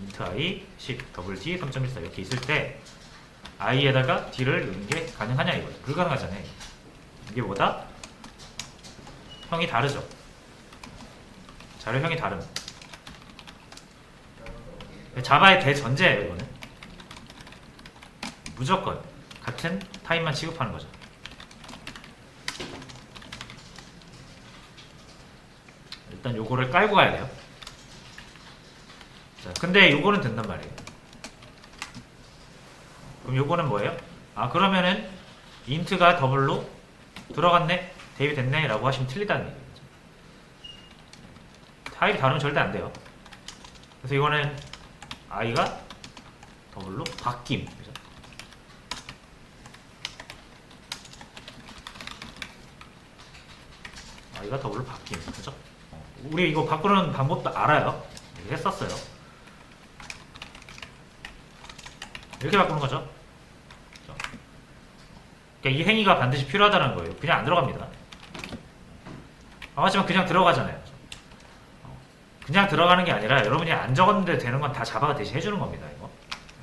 int i 10 더블 d 3.14 이렇게 있을 때 i에다가 d를 넣는 게 가능하냐 이거죠. 불가능하잖아요. 이게 뭐다? 형이 다르죠. 자료형이 다름. 자바의 대전제예요 이거는. 무조건 같은 타입만 취급하는 거죠. 일단 요거를 깔고 가야 돼요. 자, 근데 요거는 된단 말이에요. 그럼 요거는 뭐예요? 아, 그러면은 int가 더블로 들어갔네? 대입이 됐네? 라고 하시면 틀리다는 얘기죠. 타입이 다르면 절대 안 돼요. 그래서 이거는 i가 더블로 바뀜. 그죠? i가 더블로 바뀜. 그죠? 우리 이거 바꾸는 방법도 알아요. 했었어요. 이렇게 바꾸는 거죠. 그러니까 이 행위가 반드시 필요하다는 거예요. 그냥 안 들어갑니다. 하지만 그냥 들어가잖아요. 그냥 들어가는 게 아니라 여러분이 안 적었는데 되는 건 다 자바가 대신 해주는 겁니다.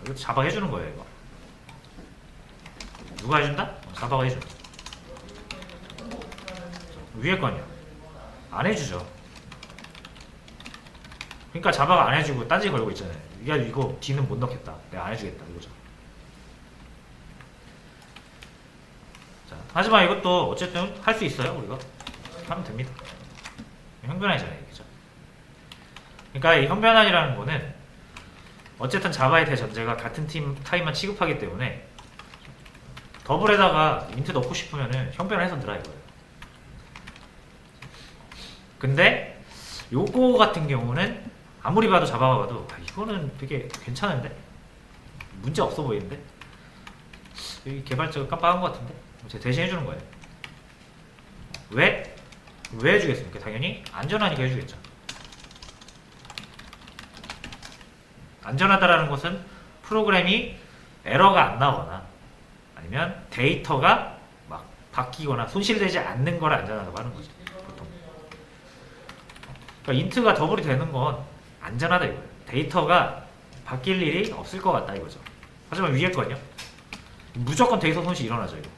이거 자바가 해주는 거예요. 이거 누가 해준다? 자바가 해준다. 위에 건요. 안 해주죠. 그러니까 자바가 안 해주고 딴지 걸고 있잖아요. 야, 이거 D는 못 넣겠다. 내가 안 해주겠다. 이거죠. 자, 하지만 이것도 어쨌든 할 수 있어요. 우리가 하면 됩니다. 형변환이잖아요. 그죠? 그러니까 이 형변환이라는 거는 어쨌든 자바의 대전제가 같은 타입만 취급하기 때문에 더블에다가 int 넣고 싶으면은 형변환해서 넣으라 이거예요. 근데 요거 같은 경우는 아무리 봐도 자바가 봐도 이거는 되게 괜찮은데? 문제 없어 보이는데? 여기 개발자가 깜빡한 것 같은데? 제가 대신 해주는 거예요. 왜? 왜 해주겠습니까? 당연히 안전하니까 해주겠죠. 안전하다라는 것은 프로그램이 에러가 안 나거나 아니면 데이터가 막 바뀌거나 손실되지 않는 걸 안전하다고 하는 거죠. 보통. 그러니까 int가 더블이 되는 건 안전하다 이거예요. 데이터가 바뀔 일이 없을 것 같다 이거죠. 하지만 위에 건요? 무조건 데이터 손실이 일어나죠. 이거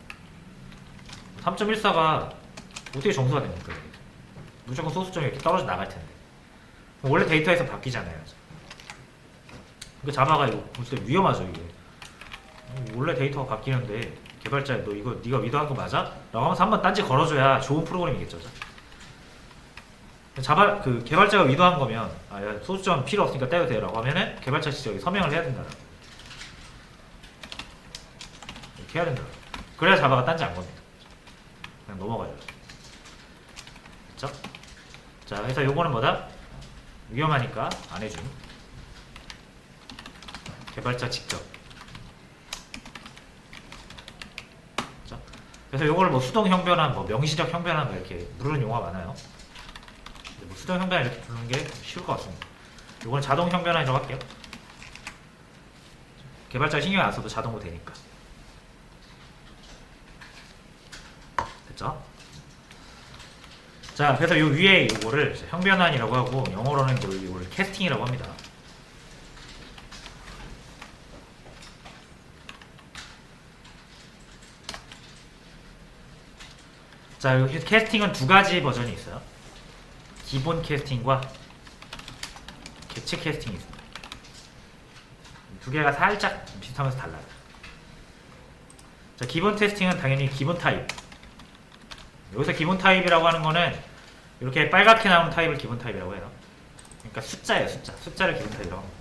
3.14가 어떻게 정수가 됩니까? 무조건 소수점이 이렇게 떨어져 나갈 텐데 원래 데이터에서 바뀌잖아요. 그러니까 자바가 이거 진짜 위험하죠. 이게 원래 데이터가 바뀌는데 개발자 너 이거 네가 위도한 거 맞아? 라고 하면서 한번 딴지 걸어줘야 좋은 프로그램이겠죠. 자바 그 개발자가 위도한 거면 아, 야, 소수점 필요 없으니까 떼도 돼라고 하면은 개발자 시절에 서명을 해야 된다. 이렇게 해야 된다. 그래야 자바가 딴지 안 겁니다. 그냥 넘어가죠. 됐죠? 자, 그래서 요거는 뭐다? 위험하니까 안 해줌. 개발자 직접. 자, 그래서 요거를 뭐 수동 형변환, 뭐 명시적 형변환 이렇게 부르는 용어가 많아요. 뭐 수동 형변환 이렇게 부르는 게 쉬울 것 같습니다. 요거는 자동 형변환이라고 할게요. 개발자 신경 안 써도 자동으로 되니까. 됐죠? 자, 그래서 요 위에 요거를 형변환이라고 하고 영어로는 요거를 캐스팅이라고 합니다. 자, 여기 캐스팅은 두 가지 버전이 있어요. 기본 캐스팅과 객체 캐스팅이 있습니다. 두 개가 살짝 비슷하면서 달라요. 자, 기본 테스팅은 당연히 기본 타입. 여기서 기본 타입이라고 하는 거는 이렇게 빨갛게 나오는 타입을 기본 타입이라고 해요. 그러니까 숫자예요, 숫자. 숫자를 기본 타입이라고 합니다.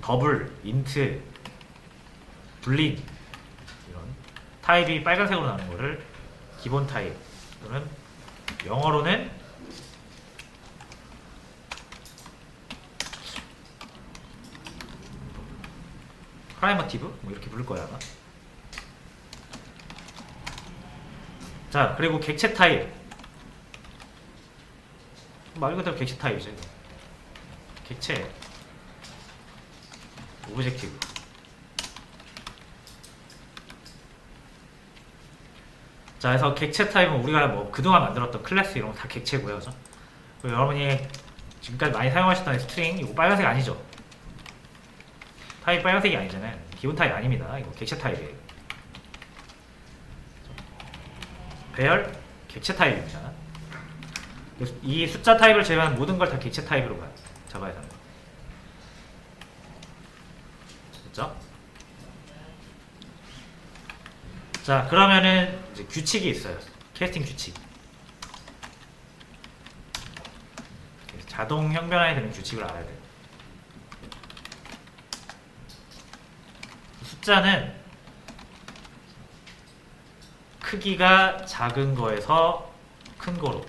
더블, 인트, 불린 이런 타입이 빨간색으로 나오는 거를 기본 타입 또는 영어로는 프라이머티브? 뭐 이렇게 부를 거야 아마. 자, 그리고 객체 타입 말 그대로 객체 타입이죠. 이거. 객체 오브젝티브. 자, 그래서 객체 타입은 우리가 뭐 그동안 만들었던 클래스 이런 거 다 객체고요. 그죠? 그리고 여러분이 지금까지 많이 사용하셨던 스트링 이거 빨간색 아니죠? 타입 빨간색이 아니잖아요. 기본 타입 아닙니다. 이거 객체 타입이에요. 배열 객체 타입입니다. 이 숫자 타입을 제외한 모든 걸 다 객체 타입으로 가요. 자바에서는. 됐죠? 자, 그러면은 이제 규칙이 있어요. 캐스팅 규칙. 자동 형변환이 되는 규칙을 알아야 돼요. 숫자는 크기가 작은 거에서 큰 거로,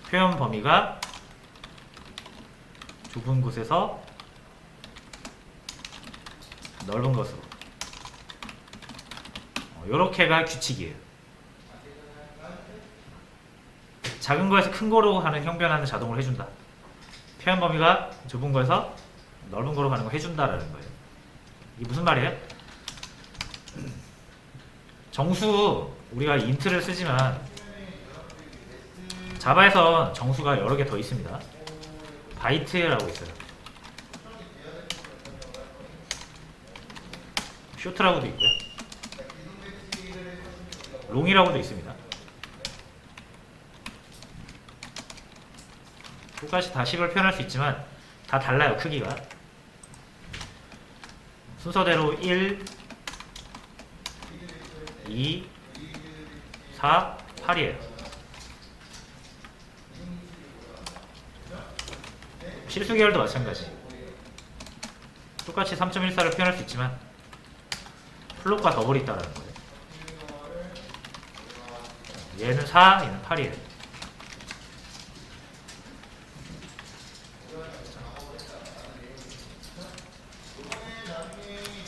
표현 범위가 좁은 곳에서 넓은 것으로, 요렇게가 규칙이에요. 작은 거에서 큰 거로 하는 형변환은 자동으로 해준다. 표현 범위가 좁은 거에서 넓은 거로 가는 거 해준다라는 거예요. 이게 무슨 말이에요? 정수, 우리가 인트를 쓰지만 자바에서 정수가 여러 개 더 있습니다. 바이트라고 있어요. 쇼트라고도 있고요. 롱이라고도 있습니다. 똑같이 다 식을 표현할 수 있지만 다 달라요. 크기가 순서대로 1, 2, 4, 8이에요. 실수 계열도 마찬가지. 똑같이 3.14를 표현할 수 있지만 플롯과 더블이 있다라는 거예요. 얘는 4, 얘는 8이에요.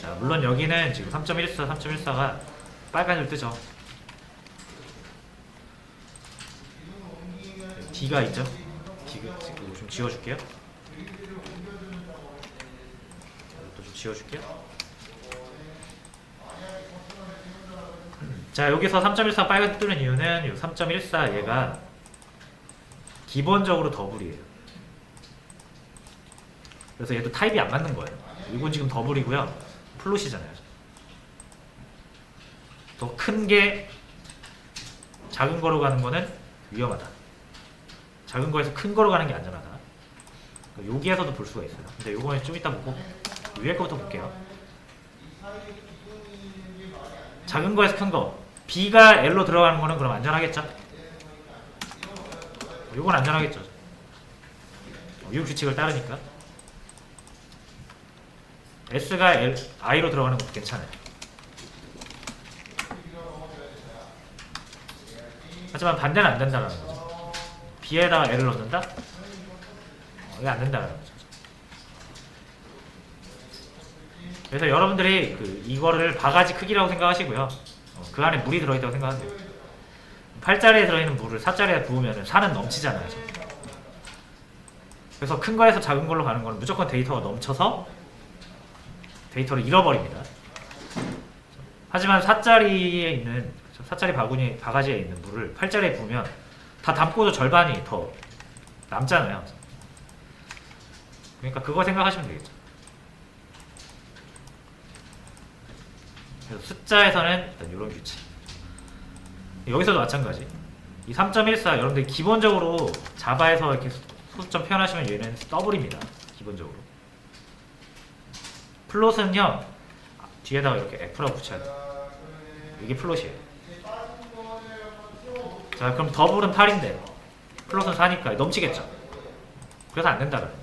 자, 물론 여기는 지금 3.14, 3.14가 빨간줄 뜨죠. D가 있죠. D가 좀 지워줄게요. 또 좀 지워줄게요. 자, 여기서 3.14 빨간 뜨는 이유는 이 3.14 얘가 기본적으로 더블이에요. 그래서 얘도 타입이 안 맞는 거예요. 이건 지금 더블이고요. 플롯이잖아요. 더 큰 게 작은 거로 가는 거는 위험하다. 작은 거에서 큰 거로 가는 게 안전하다. 여기에서도 볼 수가 있어요. 근데 요거는 좀 이따 보고 위에 거부터 볼게요. 작은 거에서 큰 거, B가 L로 들어가는 거는 그럼 안전하겠죠? 요건 안전하겠죠. 이 규칙을 따르니까. S가 I로 들어가는 것도 괜찮아요. 하지만 반대는 안 된다는 거죠. B에다가 L을 넣는다? 이게 안 된다는 거죠. 그래서 여러분들이 이거를 바가지 크기라고 생각하시고요. 그 안에 물이 들어있다고 생각하세요. 8자리에 들어있는 물을 4자리에 부으면 4는 넘치잖아요. 그래서 큰 거에서 작은 걸로 가는 거는 무조건 데이터가 넘쳐서 데이터를 잃어버립니다. 하지만 4자리에 있는 4자리 바가지에 있는 물을 8자리에 부으면 다 담고도 절반이 더 남잖아요. 그러니까 그거 생각하시면 되겠죠. 그래서 숫자에서는 일단 이런 규칙. 여기서도 마찬가지. 이 3.14 여러분들이 기본적으로 자바에서 이렇게 소수점 표현하시면 얘는 더블입니다. 기본적으로. 플롯은요 뒤에다가 이렇게 F라고 붙여야 돼요. 이게 플롯이에요. 자, 그럼 더블은 8인데 플롯은 4니까 넘치겠죠. 그래서 안 된다 그래요.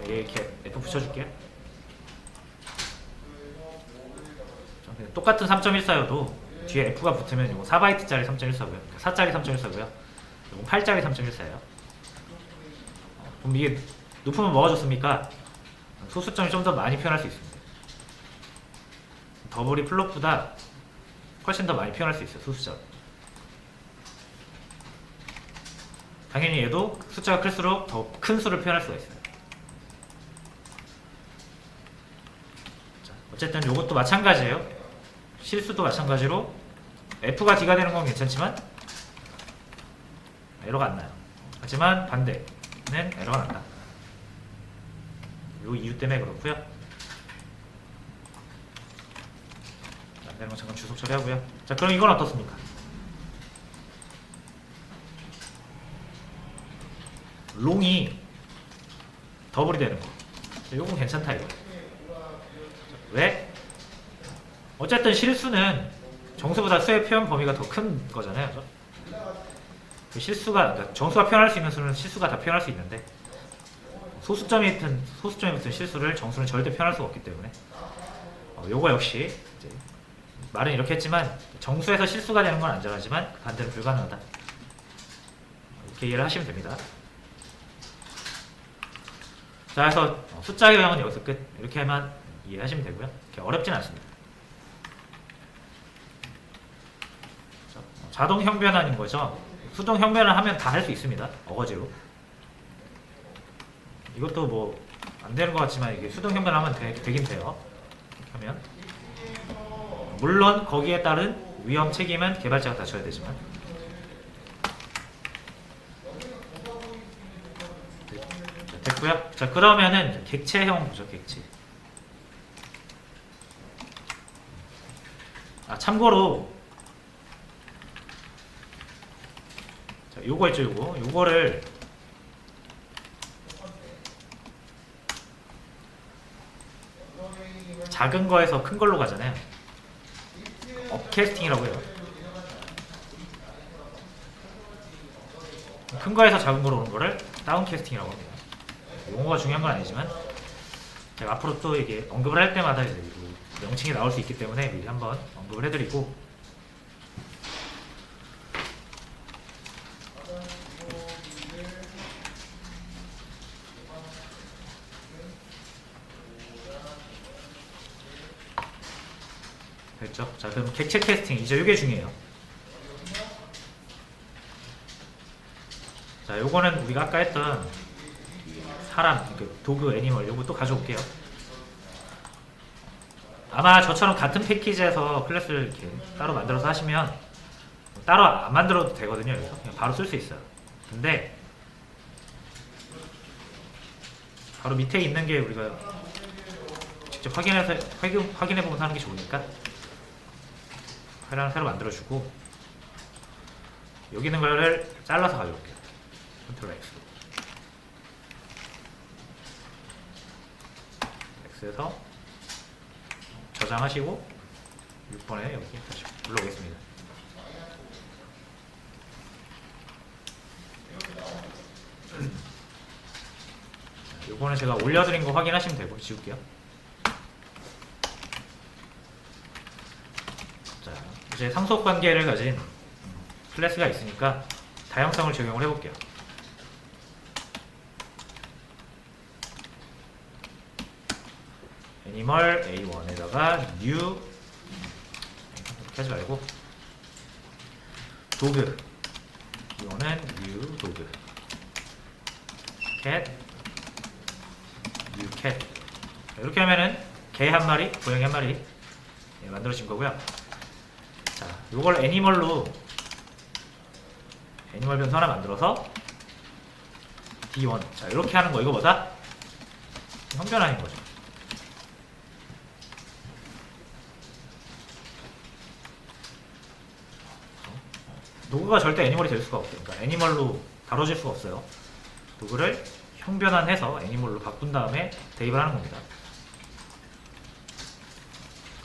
이렇게 F 붙여줄게요. 똑같은 3.14여도 뒤에 F가 붙으면 이거 4바이트짜리 3.14고요. 4짜리 3.14고요. 이거 8짜리 3.14예요. 그럼 이게 높으면 뭐가 좋습니까? 소수점이 좀 더 많이 표현할 수 있습니다. 더블이 플롯보다 훨씬 더 많이 표현할 수 있어요. 소수점. 당연히 얘도 숫자가 클수록 더 큰 수를 표현할 수가 있어요. 자, 어쨌든 이것도 마찬가지예요. 실수도 마찬가지로 F가 D가 되는 건 괜찮지만 에러가 안 나요. 하지만 반대는 에러가 난다. 이 이유 때문에 그렇고요. 안 되는 건 잠깐 주석 처리하고요. 자, 그럼 이건 어떻습니까? 롱이 더블이 되는 거. 요건 괜찮다 이거. 왜? 어쨌든 실수는 정수보다 수의 표현 범위가 더 큰 거잖아요. 그죠? 그 실수가, 그러니까 정수가 표현할 수 있는 수는 실수가 다 표현할 수 있는데 소수점이 붙은 실수를 정수는 절대 표현할 수가 없기 때문에 요거 역시 이제 말은 이렇게 했지만 정수에서 실수가 되는 건 안전하지만 반대로 불가능하다. 이렇게 이해를 하시면 됩니다. 자, 그래서 숫자 교양은 여기서 끝. 이렇게만 이해하시면 되고요. 이렇게 어렵진 않습니다. 자동 형변환인 거죠. 수동 형변을 하면 다 할 수 있습니다. 어거지로. 이것도 뭐 안 되는 것 같지만 이게 수동 형변하면 되긴 돼요. 이렇게 하면 물론 거기에 따른 위험 책임은 개발자가 다 져야 되지만 됐고요. 자, 그러면은 객체형 보죠. 객체. 참고로 자, 요거 있죠. 요거를 작은 거에서 큰 걸로 가잖아요. 업캐스팅이라고 해요. 큰 거에서 작은 거로 오는 거를 다운캐스팅이라고 합니다. 용어가 중요한 건 아니지만 제가 앞으로 또 이게 언급을 할 때마다 이제 명칭이 나올 수 있기 때문에 미리 한번 언급을 해드리고, 됐죠? 자, 그럼 객체 캐스팅 이제 이게 중요해요. 자, 요거는 우리가 아까 했던 사람, 그 도구, 애니멀 요거 또 가져올게요. 아마 저처럼 같은 패키지에서 클래스를 이렇게 따로 만들어서 하시면 따로 안 만들어도 되거든요. 여기서 그냥 바로 쓸 수 있어요. 근데 바로 밑에 있는 게 우리가 직접 확인해 보면서 하는 게 좋으니까 파일 하나 새로 만들어주고 여기 있는 거를 잘라서 가져올게요. 컨트롤 X. X에서 저장하시고 6번에 여기 다시 불러오겠습니다. 요거는 제가 올려드린 거 확인하시면 되고 지울게요. 자, 이제 상속 관계를 가진 클래스가 있으니까 다양성을 적용을 해볼게요. 애니멀 A1에다가 new 이렇게 하지 말고 도그, 이거는 new 도그, cat new cat. 이렇게 하면은 개 한 마리, 고양이 한 마리 만들어진 거고요. 자, 요걸 애니멀로 애니멀 변수 하나 만들어서 D1. 자, 이렇게 하는 거 이거보다 형변화인 거죠. 도구가 절대 애니멀이 될 수가 없어요. 그러니까 애니멀로 다뤄질 수가 없어요. 도구를 형변환해서 애니멀로 바꾼 다음에 대입을 하는 겁니다.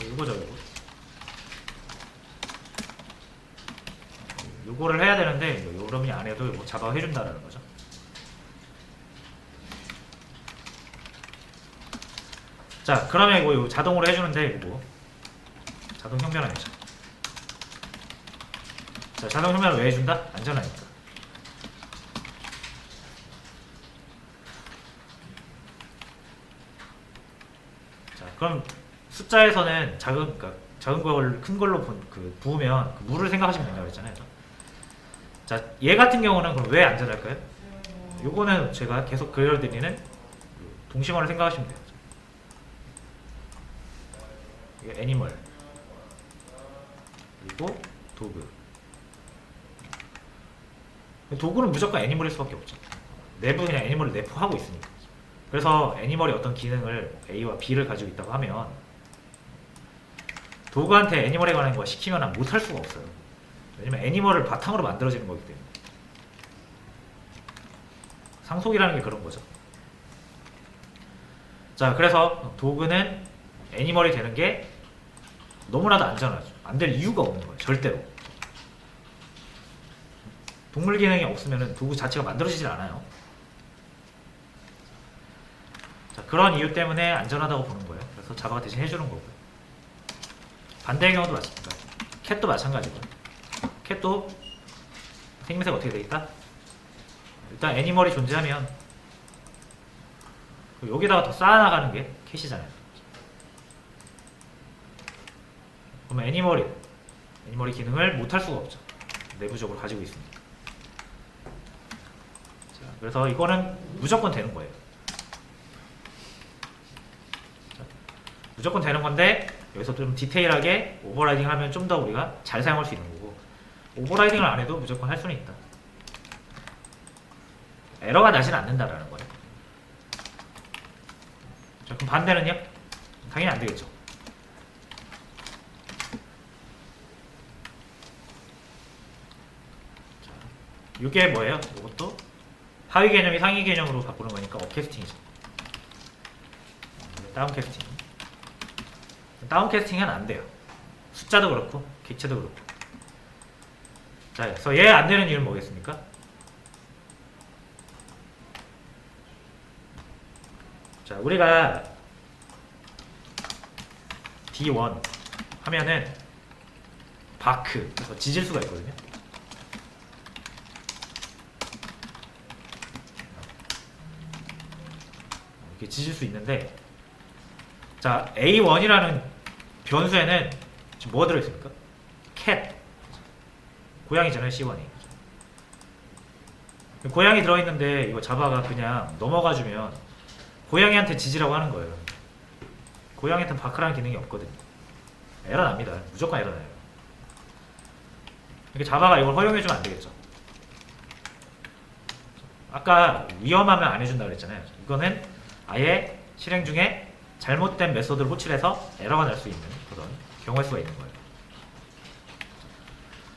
이거죠, 이거. 요거를 해야 되는데 여러분이 안 해도 이거 자바가 해준다라는 거죠. 자, 그러면 이거 자동으로 해주는데 이거 자동 형변환이죠. 자, 자동 형변을 왜 해준다? 안전하니까. 자, 그럼 숫자에서는 그러니까 작은 걸 큰 걸로 부으면 그 물을 생각하시면 된다고 했잖아요. 자, 얘 같은 경우는 그럼 왜 안전할까요? 요거는 제가 계속 그려드리는 동심어를 생각하시면 돼요. 이게 애니멀 그리고 도그. 도구는 무조건 애니멀일 수밖에 없죠. 내부 그냥 애니멀을 내포하고 있으니까. 그래서 애니멀이 어떤 기능을 A와 B를 가지고 있다고 하면 도구한테 애니멀에 관한 거 시키면 못할 수가 없어요. 왜냐면 애니멀을 바탕으로 만들어지는 거기 때문에. 상속이라는 게 그런 거죠. 자, 그래서 도구는 애니멀이 되는 게 너무나도 안전하죠. 안 될 이유가 없는 거예요. 절대로. 동물 기능이 없으면 도구 자체가 만들어지질 않아요. 자, 그런 이유 때문에 안전하다고 보는 거예요. 그래서 자바가 대신 해주는 거고요. 반대의 경우도 마찬가지입니다. 캣도 마찬가지고요. 캣도 생김새가 어떻게 되겠다? 일단 애니멀이 존재하면 여기다가 더 쌓아나가는 게 캣이잖아요. 그러면 애니멀이 기능을 못할 수가 없죠. 내부적으로 가지고 있으니까. 자, 그래서 이거는 무조건 되는 거예요. 자, 무조건 되는 건데 여기서 좀 디테일하게 오버라이딩 하면 좀 더 우리가 잘 사용할 수 있는 거고, 오버라이딩을 안 해도 무조건 할 수는 있다. 에러가 나지는 않는다라는 거예요. 자, 그럼 반대는요? 당연히 안 되겠죠. 자, 이게 뭐예요? 이것도 하위 개념이 상위 개념으로 바꾸는 거니까 업캐스팅이죠. 다운캐스팅. 다운캐스팅은 안 돼요. 숫자도 그렇고 객체도 그렇고. 자, 그래서 얘 안 되는 이유는 뭐겠습니까? 자, 우리가 D1 하면은 바크, 그래서 지질 수가 있거든요. 이렇게 지질 수 있는데, 자, A1이라는 변수에는 지금 뭐가 들어있습니까? cat. 고양이잖아요, C1이. 고양이 들어있는데 이거 자바가 그냥 넘어가주면 고양이한테 지지라고 하는 거예요. 고양이한테는 바크라는 기능이 없거든요. 에러 납니다. 무조건 에러 나요. 그러니까 자바가 이걸 허용해주면 안 되겠죠. 아까 위험하면 안 해준다 그랬잖아요. 이거는 아예 실행 중에 잘못된 메소드를 호출해서 에러가 날 수 있는 그런 경우의 수가 있는 거예요.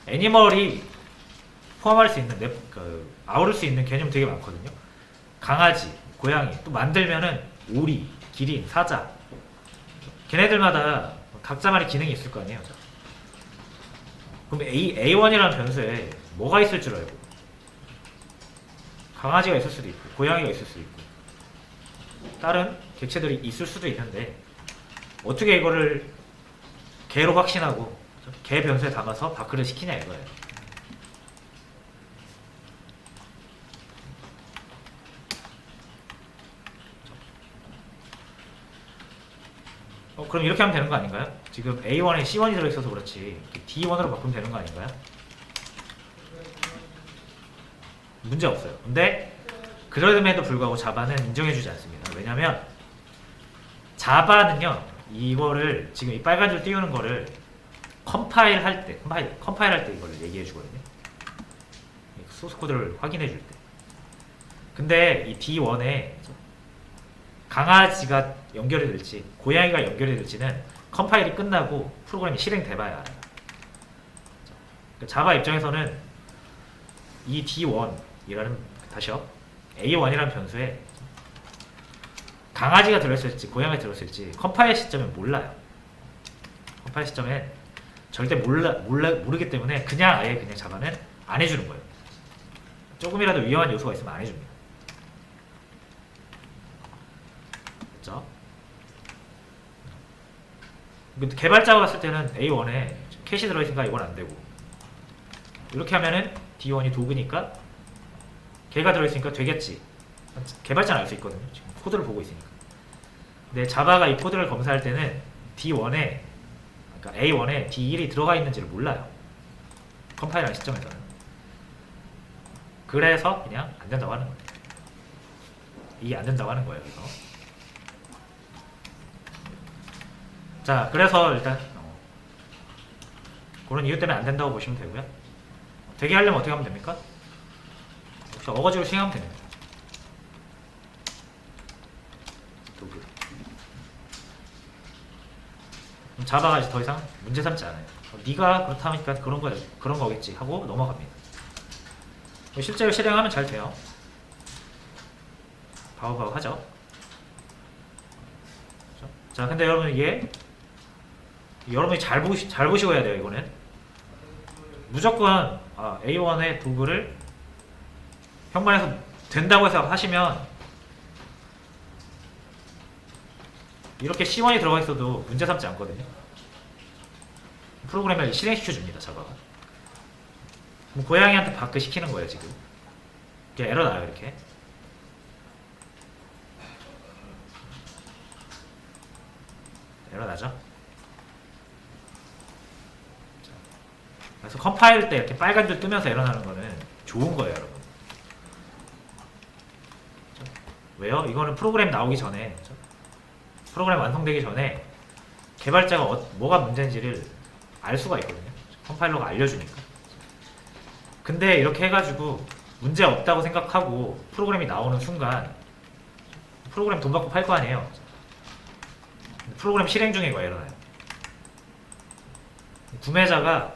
애니멀이 포함할 수 있는, 아우를 수 있는 개념 되게 많거든요. 강아지, 고양이, 또 만들면은 오리, 기린, 사자. 걔네들마다 각자만의 기능이 있을 거 아니에요. 그럼 A1이라는 변수에 뭐가 있을 줄 알고? 강아지가 있을 수도 있고, 고양이가 있을 수도 있고, 다른 객체들이 있을 수도 있는데, 어떻게 이거를 개로 확신하고, 개 변수에 담아서 바크를 시키냐 이거예요. 그럼 이렇게 하면 되는 거 아닌가요? 지금 A1에 C1이 들어있어서 그렇지 D1으로 바꾸면 되는 거 아닌가요? 문제 없어요. 근데 그럼에도 불구하고 자바는 인정해주지 않습니다. 왜냐면 자바는요, 이거를 지금 이 빨간 줄 띄우는 거를 컴파일 할 때 이걸 얘기해 주거든요. 소스 코드를 확인해 줄 때. 근데 이 D1에 강아지가 연결이 될지 고양이가 연결이 될지는 컴파일이 끝나고 프로그램이 실행돼봐야 알아요. 자바 입장에서는 이 D1이라는, 다시요, A1이라는 변수에 강아지가 들어있을지 고양이가 들어있을지 컴파일 시점에 몰라요. 컴파일 시점에 절대 모르기 때문에 아예 그냥 자바는 안 해주는 거예요. 조금이라도 위험한 요소가 있으면 안 해줍니다. 됐죠? 개발자가 봤을 때는 A1에 캐시 들어있으니까 이건 안 되고, 이렇게 하면은 D1이 도구니까 걔가 들어있으니까 되겠지. 개발자는 알 수 있거든요. 지금 코드를 보고 있으니까. 근데 자바가 이 코드를 검사할 때는 D1에, 그러니까 A1에 D1이 들어가 있는지를 몰라요. 컴파일하는 시점에서는. 그래서 그냥 안 된다고 하는 거예요. 이게 안 된다고 하는 거예요. 그래서. 자, 그래서 일단 그런 이유 때문에 안 된다고 보시면 되고요. 되게 하려면 어떻게 하면 됩니까? 혹시 어거지로 시행하면 됩니다. 도구. 그럼 자바가 이제 더 이상 문제 삼지 않아요. 네가 그렇다니까 그런 거겠지 하고 넘어갑니다. 실제로 실행하면 잘 돼요. 바우바우 하죠. 자, 근데 여러분 이게 여러분이 잘 보시고 해야 돼요. 이거는 무조건 A1의 도구를 현관에서 된다고 해서 하시면 이렇게 C1이 들어가 있어도 문제 삼지 않거든요. 프로그램을 실행시켜 줍니다. 자바가. 고양이한테 바크 시키는 거예요. 지금 이렇게 에러 나요. 이렇게. 에러 나죠? 그래서 컴파일 때 이렇게 빨간 줄 뜨면서 에러 나는 거는 좋은 거예요, 여러분. 왜요? 이거는 프로그램 나오기 전에, 프로그램 완성되기 전에 개발자가 뭐가 문제인지를 알 수가 있거든요. 컴파일러가 알려주니까. 근데 이렇게 해가지고 문제 없다고 생각하고 프로그램이 나오는 순간 프로그램 돈 받고 팔 거 아니에요. 프로그램 실행 중에 이거 에러나요. 구매자가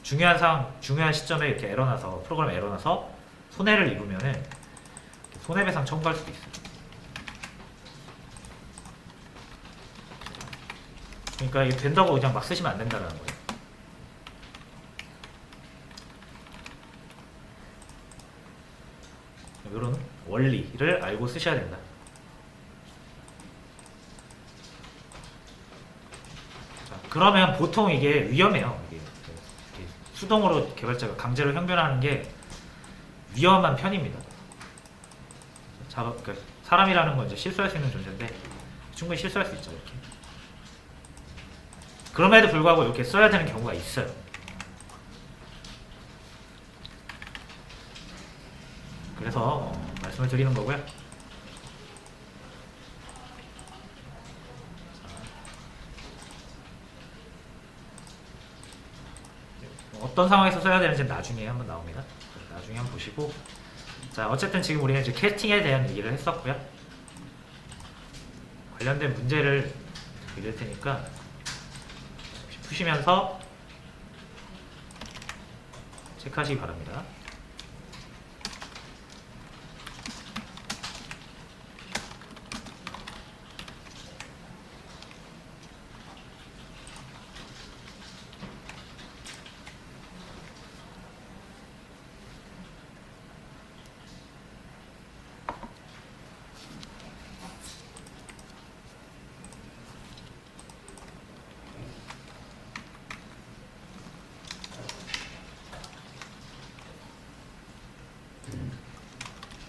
중요한 시점에 이렇게 에러나서 프로그램 에러나서 손해를 입으면은 손해배상 청구할 수도 있어요. 그러니까 이게 된다고 그냥 막 쓰시면 안 된다는 거예요. 이런 원리를 알고 쓰셔야 된다. 자, 그러면 보통 이게 위험해요. 이게 수동으로 개발자가 강제로 형변하는 게 위험한 편입니다. 그러니까 사람이라는 건 이제 실수할 수 있는 존재인데 충분히 실수할 수 있죠. 이렇게. 그럼에도 불구하고 이렇게 써야 되는 경우가 있어요. 그래서 말씀을 드리는 거고요. 어떤 상황에서 써야 되는지는 나중에 한번 나옵니다. 나중에 한번 보시고. 자, 어쨌든 지금 우리는 이제 캐스팅에 대한 얘기를 했었고요. 관련된 문제를 드릴 테니까 푸시면서 체크하시기 바랍니다.